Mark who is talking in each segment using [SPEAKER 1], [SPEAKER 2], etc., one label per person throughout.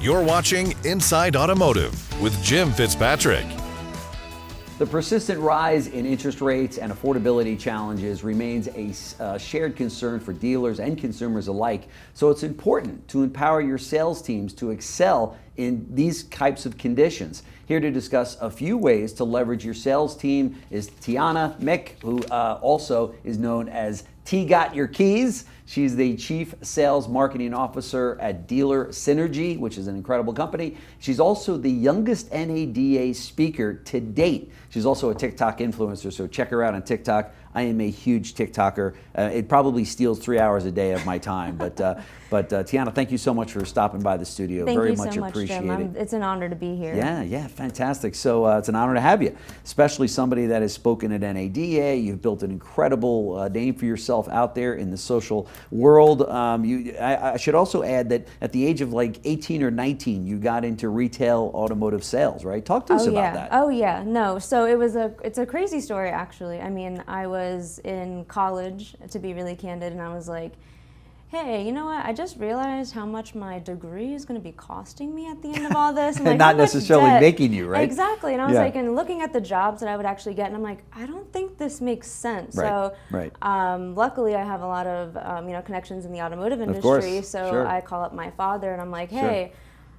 [SPEAKER 1] You're watching Inside Automotive with Jim Fitzpatrick.
[SPEAKER 2] The persistent rise in interest rates and affordability challenges remains a shared concern for dealers and consumers alike. So it's important to empower your sales teams to excel in these types of conditions. Here to discuss a few ways to leverage your sales team is Tianna Mick, who also is known as T Got Your Keys. She's the Chief Sales Marketing Officer at Dealer Synergy, which is an incredible company. She's also the youngest NADA speaker to date. She's also a TikTok influencer, so check her out on TikTok. I am a huge TikToker. It probably steals 3 hours a day of my time. But Tianna, thank you so much for stopping by the studio.
[SPEAKER 3] Very
[SPEAKER 2] much
[SPEAKER 3] so much,
[SPEAKER 2] appreciate
[SPEAKER 3] Jim.
[SPEAKER 2] it.
[SPEAKER 3] It's an honor to be here.
[SPEAKER 2] Yeah, fantastic. So it's an honor to have you, especially somebody that has spoken at NADA. You've built an incredible name for yourself out there in the social world. I should also add that at the age of like 18 or 19, you got into retail automotive sales, right? Talk to us about that.
[SPEAKER 3] Oh yeah, no. So it's a crazy story actually. I mean, I was in college, to be really candid, and I was like, hey, you know what? I just realized how much my degree is going to be costing me at the end of all this.
[SPEAKER 2] And like, not necessarily making you, right?
[SPEAKER 3] Exactly. And I was like, and looking at the jobs that I would actually get, and I'm like, I don't think this makes sense.
[SPEAKER 2] Right.
[SPEAKER 3] So luckily I have a lot of connections in the automotive industry.
[SPEAKER 2] Of course.
[SPEAKER 3] So
[SPEAKER 2] Sure.
[SPEAKER 3] I call up my father and I'm like, hey,
[SPEAKER 2] Sure.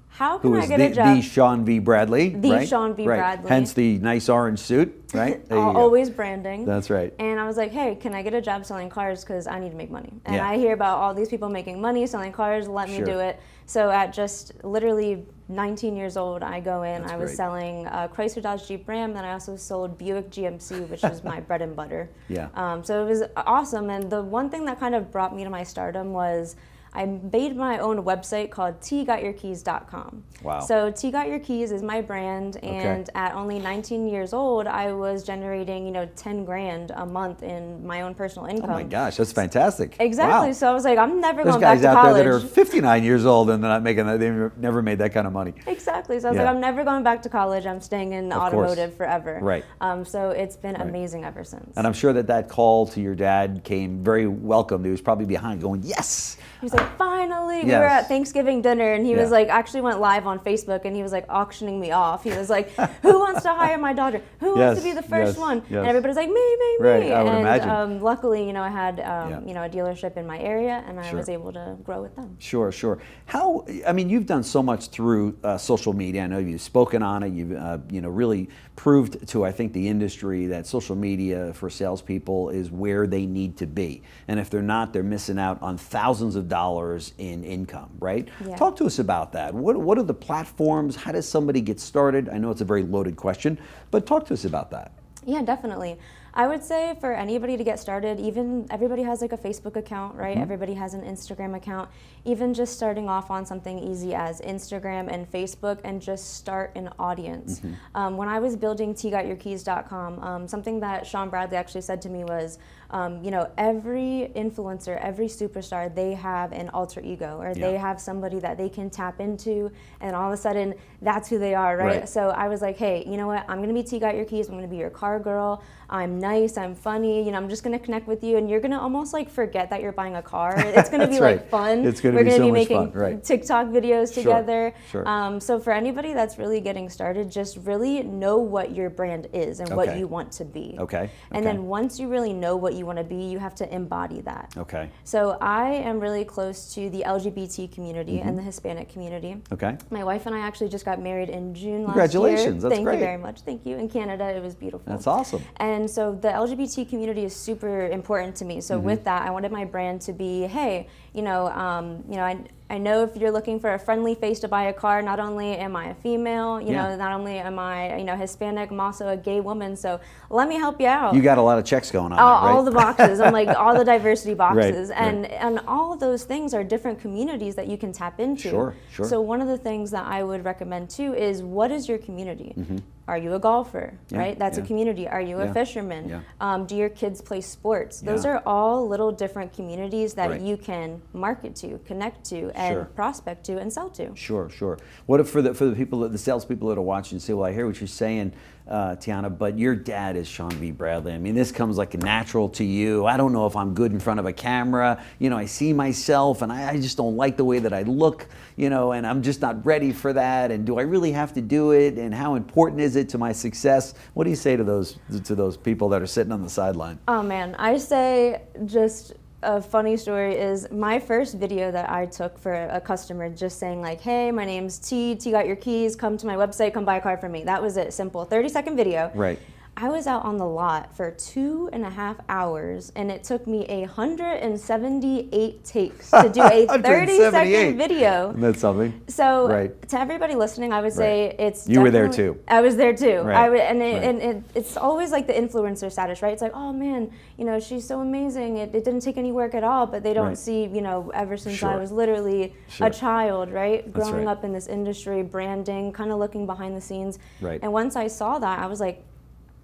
[SPEAKER 3] how can I get a job?
[SPEAKER 2] The Sean V. Bradley, right?
[SPEAKER 3] Sean V. Bradley.
[SPEAKER 2] Hence the nice orange suit, right?
[SPEAKER 3] Always branding.
[SPEAKER 2] That's right.
[SPEAKER 3] And I was like, hey, can I get a job selling cars? Because I need to make money. And
[SPEAKER 2] Yeah.
[SPEAKER 3] I hear about all these people making money selling cars. Let me do it. So at just literally 19 years old, I go in.
[SPEAKER 2] That's
[SPEAKER 3] I was
[SPEAKER 2] great.
[SPEAKER 3] selling Chrysler, Dodge, Jeep, Ram. Then I also sold Buick GMC, which is my bread and butter.
[SPEAKER 2] Yeah.
[SPEAKER 3] So it was awesome. And the one thing that kind of brought me to my stardom was I made my own website called tgotyourkeys.com.
[SPEAKER 2] Wow.
[SPEAKER 3] So T Got Your Keys is my brand, and at only 19 years old, I was generating, 10 grand a month in my own personal income.
[SPEAKER 2] Oh my gosh, that's fantastic.
[SPEAKER 3] Exactly.
[SPEAKER 2] Wow.
[SPEAKER 3] So I was like, I'm never going
[SPEAKER 2] There's
[SPEAKER 3] back to
[SPEAKER 2] guys out
[SPEAKER 3] college.
[SPEAKER 2] there that are 59 years old and they're not making that. They've never made that kind of money.
[SPEAKER 3] Exactly. So I was like, I'm never going back to college. I'm staying in automotive forever.
[SPEAKER 2] Right.
[SPEAKER 3] So it's been amazing ever since.
[SPEAKER 2] And I'm sure that call to your dad came very welcomed. He was probably behind going, yes.
[SPEAKER 3] He was like, finally. We were at Thanksgiving dinner, and he was like, actually went live on Facebook, and he was like auctioning me off. He was like, who wants to hire my daughter? Who wants to be the first one? And everybody's like, me.
[SPEAKER 2] Right, I would
[SPEAKER 3] and
[SPEAKER 2] imagine.
[SPEAKER 3] Luckily, I had a dealership in my area, and I was able to grow with them.
[SPEAKER 2] Sure. You've done so much through social media. I know you've spoken on it. You've really proved to, I think, the industry that social media for salespeople is where they need to be. And if they're not, they're missing out on thousands of dollars in income, right?
[SPEAKER 3] Yeah.
[SPEAKER 2] Talk to us about that. What are the platforms? How does somebody get started? I know it's a very loaded question, but talk to us about that.
[SPEAKER 3] Yeah, definitely. I would say for anybody to get started, even everybody has like a Facebook account, right?
[SPEAKER 2] Mm-hmm.
[SPEAKER 3] Everybody has an Instagram account. Even just starting off on something easy as Instagram and Facebook, and just start an audience.
[SPEAKER 2] Mm-hmm.
[SPEAKER 3] When I was building tgotyourkeys.com, something that Sean Bradley actually said to me was, every influencer, every superstar, they have an alter ego, or they have somebody that they can tap into, and all of a sudden that's who they are, right? So I was like, hey, you know what? I'm gonna be T Got Your Keys. I'm gonna be your car girl. I'm nice, I'm funny, I'm just gonna connect with you, and you're gonna almost like forget that you're buying a car. It's gonna be like fun.
[SPEAKER 2] It's gonna
[SPEAKER 3] We're
[SPEAKER 2] be
[SPEAKER 3] gonna
[SPEAKER 2] so
[SPEAKER 3] be
[SPEAKER 2] much
[SPEAKER 3] making
[SPEAKER 2] fun,
[SPEAKER 3] TikTok videos together.
[SPEAKER 2] Sure.
[SPEAKER 3] So for anybody that's really getting started, just really know what your brand is and what you want to be. And then once you really know what you want to be, you have to embody that. So I am really close to the LGBT community and the Hispanic community. My wife and I actually just got married in June last year.
[SPEAKER 2] Congratulations, that's
[SPEAKER 3] great.
[SPEAKER 2] great.
[SPEAKER 3] Thank you very much. Thank you. In Canada, it was beautiful.
[SPEAKER 2] That's awesome.
[SPEAKER 3] And so the LGBT community is super important to me. So with that, I wanted my brand to be, hey, I know if you're looking for a friendly face to buy a car, not only am I a female, not only am I, Hispanic, I'm also a gay woman. So let me help you out.
[SPEAKER 2] You got a lot of checks going on.
[SPEAKER 3] All the boxes. I'm like all the diversity boxes,
[SPEAKER 2] Right.
[SPEAKER 3] and all of those things are different communities that you can tap into.
[SPEAKER 2] Sure.
[SPEAKER 3] So one of the things that I would recommend too is, what is your community? Are you a golfer?
[SPEAKER 2] Yeah,
[SPEAKER 3] Right? That's a community. Are you a fisherman?
[SPEAKER 2] Yeah.
[SPEAKER 3] Do your kids play sports? Those
[SPEAKER 2] Yeah.
[SPEAKER 3] are all little different communities that
[SPEAKER 2] Right.
[SPEAKER 3] you can market to, connect to, and
[SPEAKER 2] Sure.
[SPEAKER 3] prospect to, and sell to.
[SPEAKER 2] Sure, sure. What if for the people, the salespeople that are watching, say, well, I hear what you're saying, Tianna, but your dad is Sean V. Bradley. I mean, this comes like natural to you. I don't know if I'm good in front of a camera. You know, I see myself, and I just don't like the way that I look. You know, and I'm just not ready for that. And do I really have to do it? And how important is it to my success? What do you say to those people that are sitting on the sideline?
[SPEAKER 3] Oh man, I say just a funny story is my first video that I took for a customer, just saying like, hey, my name's T got your keys, come to my website, come buy a car from me. That was it, simple, 30-second video.
[SPEAKER 2] Right.
[SPEAKER 3] I was out on the lot for 2.5 hours, and it took me 178 takes to do a 30-second video.
[SPEAKER 2] That's something.
[SPEAKER 3] So
[SPEAKER 2] Right.
[SPEAKER 3] to everybody listening, I would say it's
[SPEAKER 2] You were there
[SPEAKER 3] definitely-
[SPEAKER 2] too.
[SPEAKER 3] I was there too.
[SPEAKER 2] Right.
[SPEAKER 3] And it's always like the influencer status, right? It's like, oh man, you know, she's so amazing. It didn't take any work at all, but they don't
[SPEAKER 2] Right.
[SPEAKER 3] see, you know, ever since
[SPEAKER 2] Sure.
[SPEAKER 3] I was literally
[SPEAKER 2] Sure.
[SPEAKER 3] a child, right?
[SPEAKER 2] That's
[SPEAKER 3] Growing
[SPEAKER 2] right.
[SPEAKER 3] up in this industry, branding, kind of looking behind the scenes.
[SPEAKER 2] Right.
[SPEAKER 3] And once I saw that, I was like,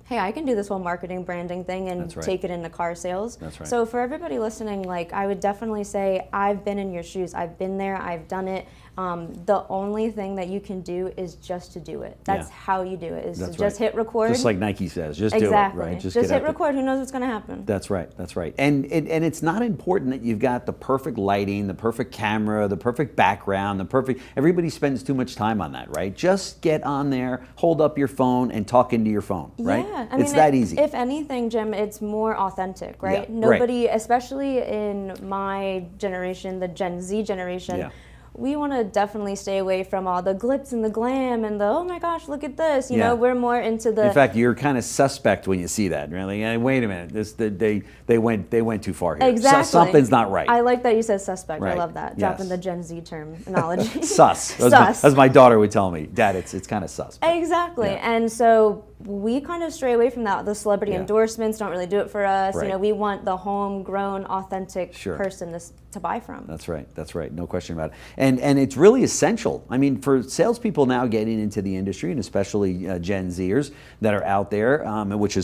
[SPEAKER 3] hey, I can do this whole marketing branding thing and
[SPEAKER 2] That's right.
[SPEAKER 3] take it into car sales.
[SPEAKER 2] That's right.
[SPEAKER 3] So for everybody listening, like I would definitely say I've been in your shoes. I've been there. I've done it. The only thing that you can do is just to do it. That's
[SPEAKER 2] Yeah.
[SPEAKER 3] how you do it. Is
[SPEAKER 2] That's
[SPEAKER 3] to just
[SPEAKER 2] right.
[SPEAKER 3] hit record.
[SPEAKER 2] Just like Nike says, just
[SPEAKER 3] exactly.
[SPEAKER 2] do it, right?
[SPEAKER 3] Just
[SPEAKER 2] get
[SPEAKER 3] hit
[SPEAKER 2] out there.
[SPEAKER 3] record. Who knows what's going to happen?
[SPEAKER 2] That's right. That's right. And it's not important that you've got the perfect lighting, the perfect camera, the perfect background, the perfect. Everybody spends too much time on that, right? Just get on there, hold up your phone, and talk into your phone, right?
[SPEAKER 3] Yeah,
[SPEAKER 2] It's that easy.
[SPEAKER 3] If anything, Jim, it's more authentic, right?
[SPEAKER 2] Yeah, right.
[SPEAKER 3] Nobody, especially in my generation, the Gen Z generation.
[SPEAKER 2] Yeah.
[SPEAKER 3] We want to definitely stay away from all the glitz and the glam and the, oh my gosh, look at this. You
[SPEAKER 2] Yeah.
[SPEAKER 3] know, we're more into the.
[SPEAKER 2] In fact, you're kind of suspect when you see that. You're like, hey, wait a minute, they went too far here.
[SPEAKER 3] Exactly.
[SPEAKER 2] Something's not right.
[SPEAKER 3] I like that you said suspect.
[SPEAKER 2] Right.
[SPEAKER 3] I love that.
[SPEAKER 2] Yes.
[SPEAKER 3] Dropping the Gen Z terminology.
[SPEAKER 2] Sus.
[SPEAKER 3] Sus.
[SPEAKER 2] As my daughter would tell me, Dad, it's kind of sus.
[SPEAKER 3] Exactly.
[SPEAKER 2] Yeah.
[SPEAKER 3] And so we kind of stray away from that. The celebrity
[SPEAKER 2] Yeah.
[SPEAKER 3] endorsements don't really do it for us.
[SPEAKER 2] Right.
[SPEAKER 3] You know, we want the homegrown, authentic
[SPEAKER 2] Sure.
[SPEAKER 3] person to buy from.
[SPEAKER 2] That's right. That's right. No question about it. And it's really essential. I mean, for salespeople now getting into the industry, and especially Gen Zers that are out there, which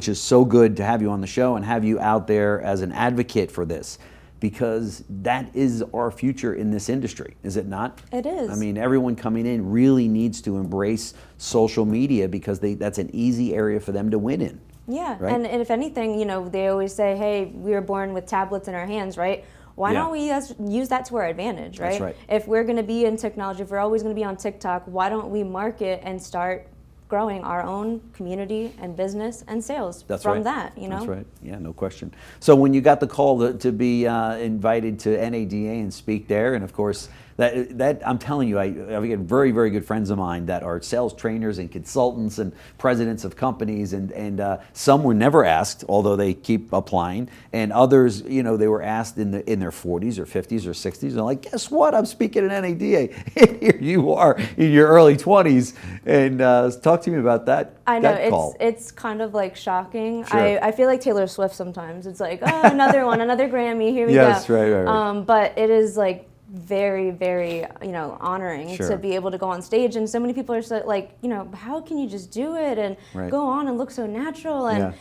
[SPEAKER 2] is so good to have you on the show and have you out there as an advocate for this, because that is our future in this industry, is it not?
[SPEAKER 3] It is.
[SPEAKER 2] I mean, everyone coming in really needs to embrace social media because that's an easy area for them to win in.
[SPEAKER 3] Yeah,
[SPEAKER 2] Right?
[SPEAKER 3] and if anything, you know, they always say, hey, we were born with tablets in our hands, right? Why
[SPEAKER 2] Yeah.
[SPEAKER 3] don't we use that to our advantage, right?
[SPEAKER 2] That's right.
[SPEAKER 3] If we're going to be in technology, if we're always going to be on TikTok, why don't we market and start growing our own community and business and sales from that, you know?
[SPEAKER 2] That's right. Yeah, no question. So when you got the call to be invited to NADA and speak there, and of course, that I'm telling you, I've got very, very good friends of mine that are sales trainers and consultants and presidents of companies, and some were never asked, although they keep applying, and others, you know, they were asked in their 40s or 50s or 60s. And like, guess what? I'm speaking at NADA. Here you are in your early 20s, and talk to me about that.
[SPEAKER 3] I know,
[SPEAKER 2] that call.
[SPEAKER 3] it's kind of like shocking.
[SPEAKER 2] Sure.
[SPEAKER 3] I feel like Taylor Swift sometimes. It's like, oh, another one, another Grammy, here we
[SPEAKER 2] Yes,
[SPEAKER 3] go.
[SPEAKER 2] right.
[SPEAKER 3] But it is like very, very, you know, honoring
[SPEAKER 2] Sure.
[SPEAKER 3] to be able to go on stage. And so many people are so, like, you know, how can you just do it and
[SPEAKER 2] Right.
[SPEAKER 3] go on and look so natural?
[SPEAKER 2] Yeah.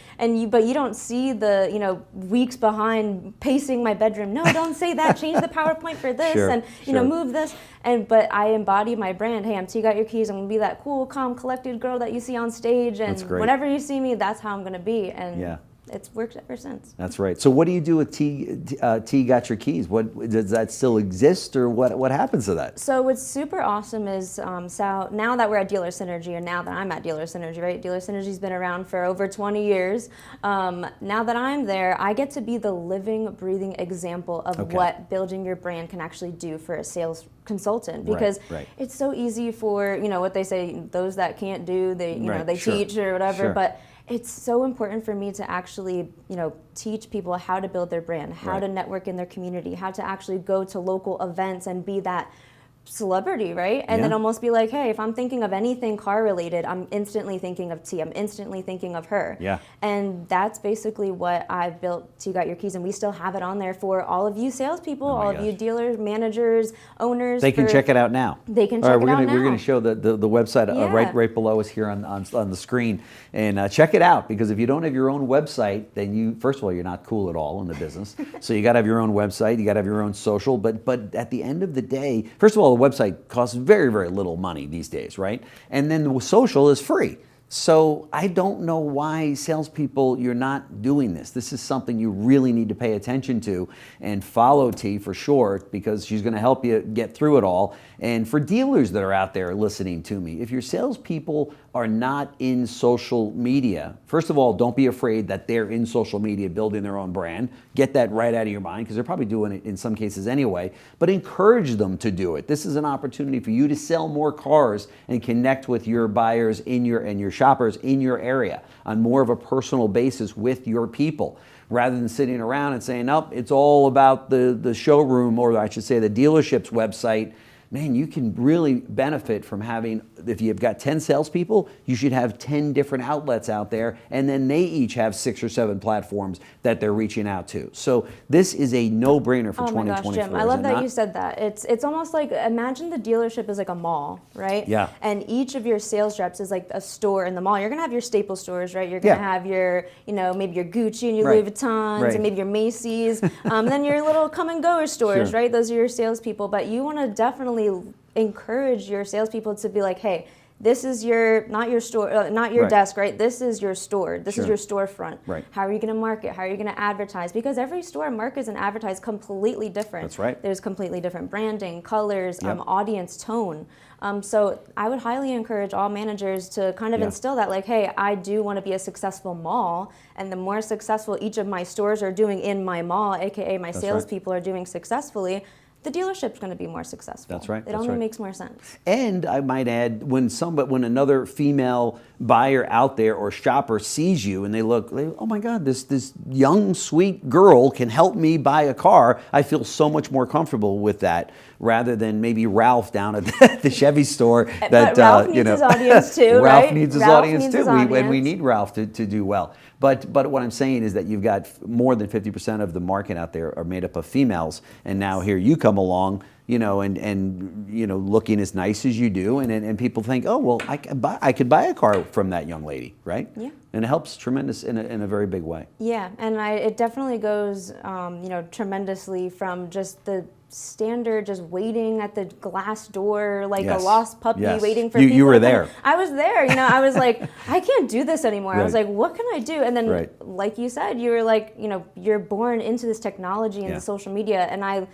[SPEAKER 3] But you don't see the, you know, weeks behind pacing my bedroom. No, don't say that. Change the PowerPoint for this,
[SPEAKER 2] Sure,
[SPEAKER 3] and you know,
[SPEAKER 2] sure.
[SPEAKER 3] move this. But I embody my brand. Hey, I'm T got your keys. I'm gonna be that cool, calm, collected girl that you see on stage. And
[SPEAKER 2] That's great.
[SPEAKER 3] whenever you see me, that's how I'm gonna be. And
[SPEAKER 2] Yeah.
[SPEAKER 3] it's worked ever since.
[SPEAKER 2] That's right. So what do you do with T got your keys? What does that still exist, or what happens to that?
[SPEAKER 3] So what's super awesome is so now that we're at Dealer Synergy, and now that I'm at Dealer Synergy, right? Dealer Synergy's been around for over 20 years. Now that I'm there, I get to be the living, breathing example of
[SPEAKER 2] Okay.
[SPEAKER 3] what building your brand can actually do for a sales consultant,
[SPEAKER 2] Right,
[SPEAKER 3] because
[SPEAKER 2] right.
[SPEAKER 3] it's so easy for, you know, what they say, those that can't do, they, you know,
[SPEAKER 2] Right,
[SPEAKER 3] they
[SPEAKER 2] sure,
[SPEAKER 3] teach or whatever.
[SPEAKER 2] sure.
[SPEAKER 3] But it's so important for me to actually, you know, teach people how to build their brand, how
[SPEAKER 2] Right.
[SPEAKER 3] to network in their community, how to actually go to local events and be that celebrity, right? And
[SPEAKER 2] Yeah.
[SPEAKER 3] then almost be like, hey, if I'm thinking of anything car related, I'm instantly thinking of T. I'm instantly thinking of her.
[SPEAKER 2] Yeah.
[SPEAKER 3] And that's basically what I've built T Got Your Keys, and we still have it on there for all of you salespeople, all of you dealers, managers, owners.
[SPEAKER 2] They can check it out now.
[SPEAKER 3] They can check it out now.
[SPEAKER 2] We're going to show the website right below us here on the screen, and check it out, because if you don't have your own website, then you, first of all, you're not cool at all in the business. So you got to have your own website, you got to have your own social, but at the end of the day, first of all, the website costs very, very little money these days, right? And then the social is free. So I don't know why salespeople, you're not doing this. This is something you really need to pay attention to, and follow T for sure, because she's going to help you get through it all. And for dealers that are out there listening to me, if your salespeople are not in social media, first of all, don't be afraid that they're in social media building their own brand. Get that right out of your mind, because they're probably doing it in some cases anyway, but encourage them to do it. This is an opportunity for you to sell more cars and connect with your buyers and your shoppers in your area on more of a personal basis with your people, rather than sitting around and saying, nope, it's all about the showroom, or I should say the dealership's website. Man, you can really benefit from having, if you've got 10 salespeople, you should have 10 different outlets out there, and then they each have 6 or 7 platforms that they're reaching out to. So this is a no-brainer for 2024.
[SPEAKER 3] Oh my gosh, Jim, I love that you said that. It's almost like, imagine the dealership is like a mall, right?
[SPEAKER 2] Yeah.
[SPEAKER 3] And each of your sales reps is like a store in the mall. You're gonna have your staple stores, right? You're gonna have your, maybe your Gucci and your Louis Vuittons, and maybe your Macy's, and then your little come and go stores, right? Those are your salespeople. But you want to definitely encourage your salespeople to be like, hey, this is not your store, not your desk, right? This is your store. This is your storefront. Right. How are you going to market? How are you going to advertise? Because every store markets and advertise completely different.
[SPEAKER 2] That's right.
[SPEAKER 3] There's completely different branding, colors, audience, tone. So I would highly encourage all managers to kind of instill that, like, hey, I do want to be a successful mall, and the more successful each of my stores are doing in my mall, aka my salespeople are doing successfully, the dealership's going to be more successful.
[SPEAKER 2] That's right.
[SPEAKER 3] It only makes more sense.
[SPEAKER 2] And I might add, when another female buyer out there or shopper sees you and they look, oh my God, this young, sweet girl can help me buy a car, I feel so much more comfortable with that, rather than maybe Ralph down at the Chevy store.
[SPEAKER 3] But Ralph needs his audience too, right?
[SPEAKER 2] Ralph needs his audience too, and we need Ralph to do well. But what I'm saying is that you've got more than 50% of the market out there are made up of females, and now here you come along, and looking as nice as you do, and people think, oh well, I could buy a car from that young lady, right? Yeah. And it helps tremendous in a very big way.
[SPEAKER 3] Yeah, and it definitely goes, tremendously from just the standard, just waiting at the glass door like a lost puppy, waiting for people.
[SPEAKER 2] You were there.
[SPEAKER 3] I was there. I was like, I can't do this anymore. I was like, what can I do? And then, like you said, you were like, you're born into this technology and the social media, and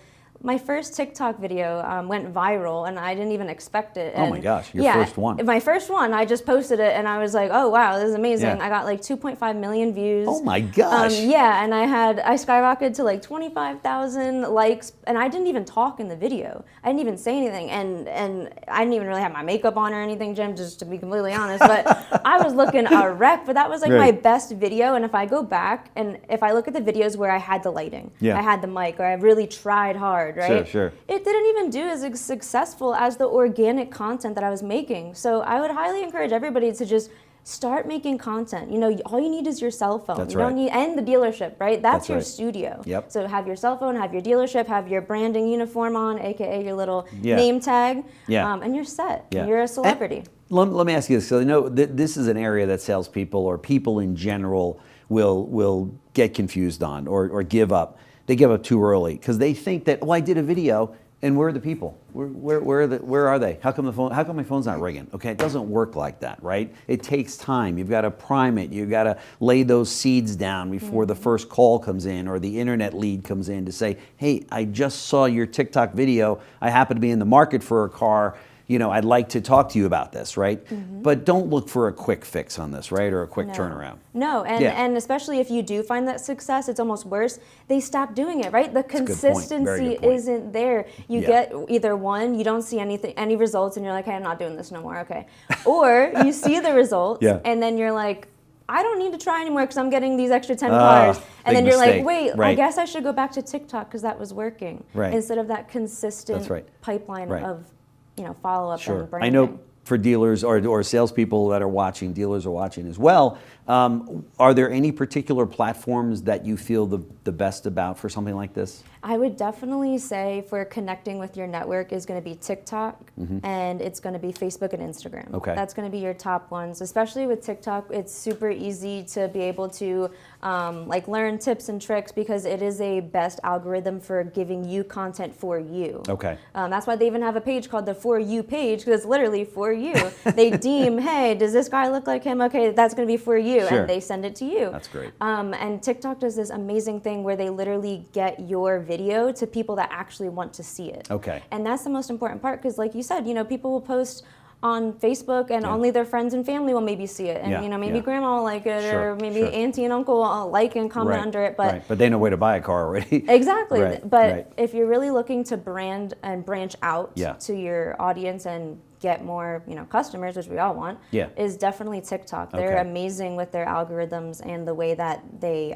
[SPEAKER 3] my first TikTok video went viral, and I didn't even expect it.
[SPEAKER 2] And, oh my gosh, your first one.
[SPEAKER 3] My first one, I just posted it, and I was like, oh wow, this is amazing. I got like 2.5 million views.
[SPEAKER 2] Oh my gosh.
[SPEAKER 3] And I skyrocketed to like 25,000 likes, and I didn't even talk in the video. I didn't even say anything, and I didn't even really have my makeup on or anything, Jim, just to be completely honest, but I was looking a wreck, but that was like my best video. And if I go back, and if I look at the videos where I had the lighting, I had the mic, or I really tried hard, right?
[SPEAKER 2] Sure.
[SPEAKER 3] It didn't even do as successful as the organic content that I was making. So I would highly encourage everybody to just start making content. All you need is your cell phone.
[SPEAKER 2] That's
[SPEAKER 3] don't need, and the dealership, right? That's your studio.
[SPEAKER 2] Yep.
[SPEAKER 3] So have your cell phone, have your dealership, have your branding uniform on, aka your little name tag, and you're set.
[SPEAKER 2] Yeah.
[SPEAKER 3] You're a celebrity.
[SPEAKER 2] Let me ask you this. So I know this is an area that salespeople or people in general will get confused on or give up. They give up too early because they think that, I did a video, and where are the people? Where are they? How come my phone's not ringing? Okay, it doesn't work like that, right? It takes time. You've got to prime it. You've got to lay those seeds down before the first call comes in or the internet lead comes in to say, hey, I just saw your TikTok video. I happen to be in the market for a car. I'd like to talk to you about this, right? But don't look for a quick fix on this, right? Or a quick turnaround.
[SPEAKER 3] No, and especially if you do find that success, it's almost worse. They stop doing it, right? The consistency isn't there. You get either one, you don't see any results, and you're like, hey, I'm not doing this no more, okay. Or you see the results, and then you're like, I don't need to try anymore because I'm getting these extra 10 cars. And then you're like, wait, I guess I should go back to TikTok because that was working. Instead of that consistent pipeline of follow up and branding.
[SPEAKER 2] I know for dealers or salespeople that are watching, dealers are watching as well. Are there any particular platforms that you feel the best about for something like this?
[SPEAKER 3] I would definitely say for connecting with your network is going to be TikTok, and it's going to be Facebook and Instagram.
[SPEAKER 2] Okay.
[SPEAKER 3] That's going to be your top ones. Especially with TikTok, it's super easy to be able to learn tips and tricks because it is a best algorithm for giving you content for you.
[SPEAKER 2] Okay.
[SPEAKER 3] That's why they even have a page called the For You page, because it's literally for you. They deem, hey, does this guy look like him? Okay, that's going to be for you,
[SPEAKER 2] Sure.
[SPEAKER 3] and they send it to you.
[SPEAKER 2] That's great.
[SPEAKER 3] And TikTok does this amazing thing where they literally get your video to people that actually want to see it.
[SPEAKER 2] Okay.
[SPEAKER 3] And that's the most important part, because like you said, people will post on Facebook and only their friends and family will maybe see it, and maybe grandma will like it, or maybe auntie and uncle will like and comment under it, but
[SPEAKER 2] but they know where to buy a car already.
[SPEAKER 3] Exactly. But if you're really looking to brand and branch out to your audience and get more customers, which we all want, is definitely TikTok. They're amazing with their algorithms and the way that they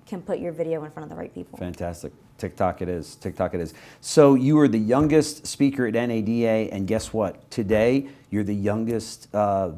[SPEAKER 3] can put your video in front of the right people.
[SPEAKER 2] Fantastic. TikTok it is. TikTok it is. So you were the youngest speaker at NADA, and guess what? Today you're the youngest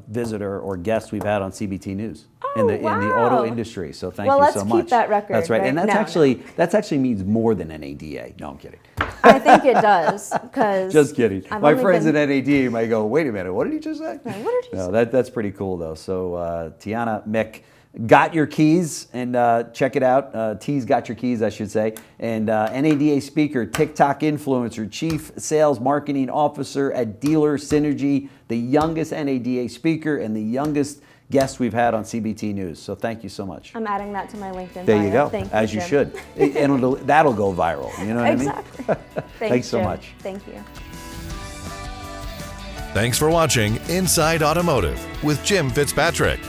[SPEAKER 2] visitor or guest we've had on CBT News in the auto industry. So thank you so much.
[SPEAKER 3] Well, let's keep that record.
[SPEAKER 2] That's right.
[SPEAKER 3] Right?
[SPEAKER 2] And that's actually means more than NADA. No, I'm kidding.
[SPEAKER 3] I think it does, because
[SPEAKER 2] just kidding. My friends at NADA might go, wait a minute, what did he just say?
[SPEAKER 3] What did he say?
[SPEAKER 2] No, that's pretty cool though. So Tianna Mick got your keys, and check it out. T's got your keys, I should say. And NADA speaker, TikTok influencer, chief sales marketing officer at Dealer Synergy, the youngest NADA speaker and the youngest guest we've had on CBT News. So thank you so much.
[SPEAKER 3] I'm adding that to my LinkedIn
[SPEAKER 2] There
[SPEAKER 3] bio.
[SPEAKER 2] you go,
[SPEAKER 3] Thank
[SPEAKER 2] as
[SPEAKER 3] you,
[SPEAKER 2] you
[SPEAKER 3] Jim.
[SPEAKER 2] should. And that'll go viral. You know what
[SPEAKER 3] exactly.
[SPEAKER 2] I mean? Thanks so
[SPEAKER 3] Jim.
[SPEAKER 2] much.
[SPEAKER 3] Thank you.
[SPEAKER 1] Thanks for watching Inside Automotive with Jim Fitzpatrick.